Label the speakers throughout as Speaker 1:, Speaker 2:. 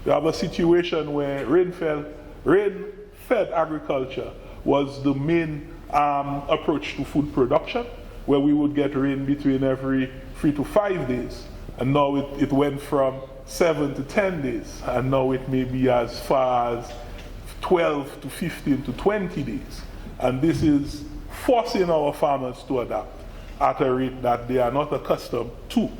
Speaker 1: You have a situation where rain-fed agriculture was the main approach to food production, where we would get rain between every 3 to 5 days. And now it went from 7 to 10 days, and now it may be as far as 12 to 15 to 20 days. And this is forcing our farmers to adapt at a rate that they are not accustomed to.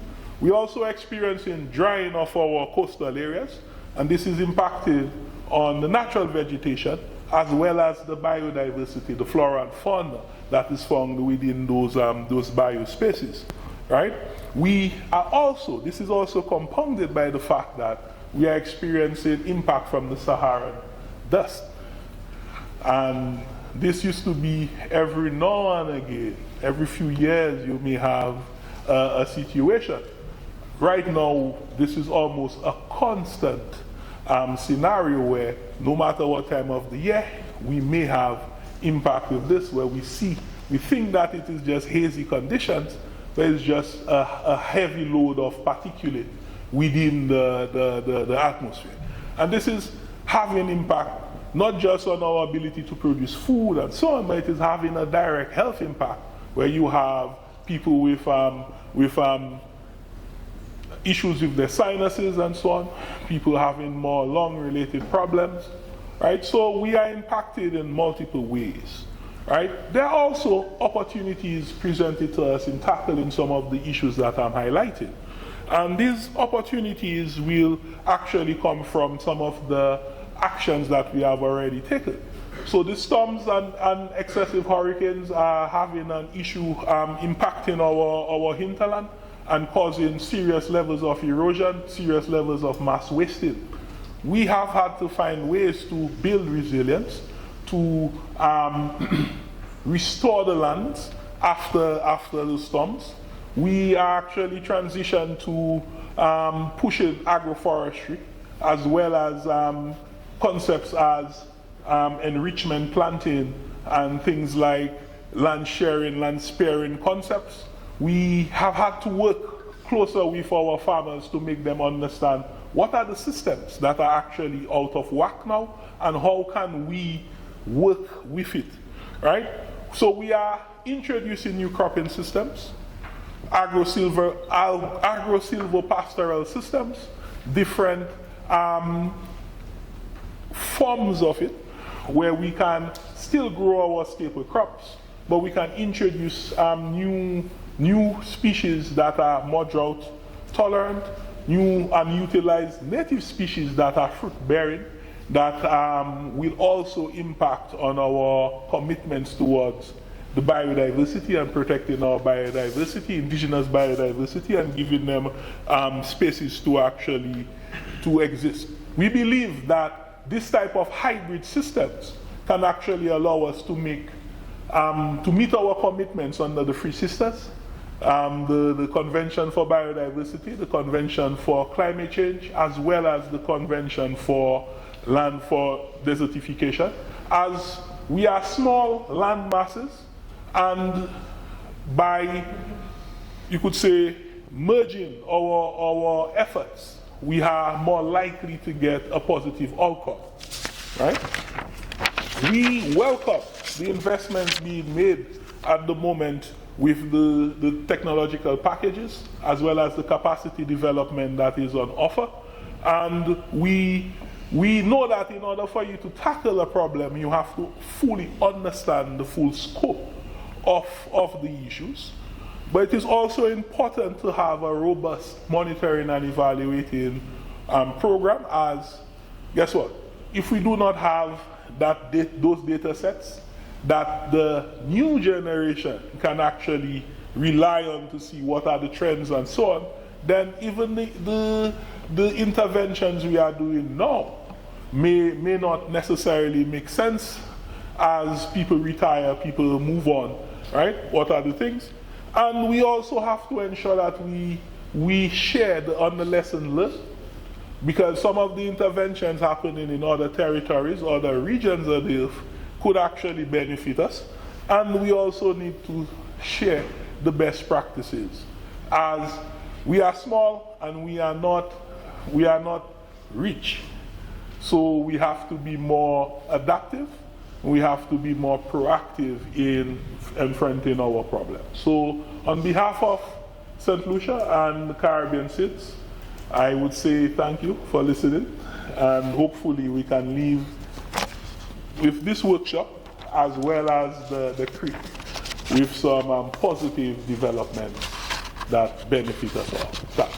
Speaker 1: We're also experiencing drying of our coastal areas, and this is impacting on the natural vegetation as well as the biodiversity, the flora and fauna that is found within those biospaces, right? This is also compounded by the fact that we are experiencing impact from the Saharan dust. And this used to be every now and again, every few years you may have a situation. Right now, this is almost a constant scenario where no matter what time of the year, we may have impact with this, where we think that it is just hazy conditions, but it's just a heavy load of particulate within the atmosphere. And this is having impact not just on our ability to produce food and so on, but it is having a direct health impact, where you have people with issues with their sinuses and so on, people having more lung-related problems, right? So we are impacted in multiple ways, right? There are also opportunities presented to us in tackling some of the issues that I'm highlighting. And these opportunities will actually come from some of the actions that we have already taken. So the storms and excessive hurricanes are having an issue impacting our hinterland and causing serious levels of erosion, serious levels of mass wasting. We have had to find ways to build resilience, to restore the lands after the storms. We are actually transitioned to pushing agroforestry, as well as concepts as enrichment planting and things like land sharing, land sparing concepts. We have had to work closer with our farmers to make them understand what are the systems that are actually out of whack now and how can we work with it, right? So we are introducing new cropping systems, agro-silvopastoral systems, different forms of it, where we can still grow our staple crops, but we can introduce new species that are more drought tolerant, new and utilize native species that are fruit bearing, that will also impact on our commitments towards the biodiversity and protecting our biodiversity, indigenous biodiversity, and giving them spaces to actually exist. We believe that this type of hybrid systems can actually allow us to meet our commitments under the Three Sisters, the Convention for Biodiversity, the Convention for Climate Change, as well as the Convention for Land for Desertification. As we are small land masses, and by, you could say, merging our efforts, we are more likely to get a positive outcome, right? We welcome the investments being made at the moment with the technological packages, as well as the capacity development that is on offer. And we know that in order for you to tackle a problem, you have to fully understand the full scope of the issues. But it is also important to have a robust monitoring and evaluating program, as, guess what? If we do not have those data sets that the new generation can actually rely on to see what are the trends and so on, then even the interventions we are doing now may not necessarily make sense as people retire, people move on, right? What are the things? And we also have to ensure that we share on the lesson learned, because some of the interventions happening in other territories, other regions of the earth, could actually benefit us. And we also need to share the best practices. As we are small and we are not rich So we have to be more adaptive. We have to be more proactive in confronting our problems. So on behalf of St. Lucia and the Caribbean States, I would say thank you for listening, and hopefully we can leave with this workshop as well as the creek with some positive developments that benefit us all. Thanks.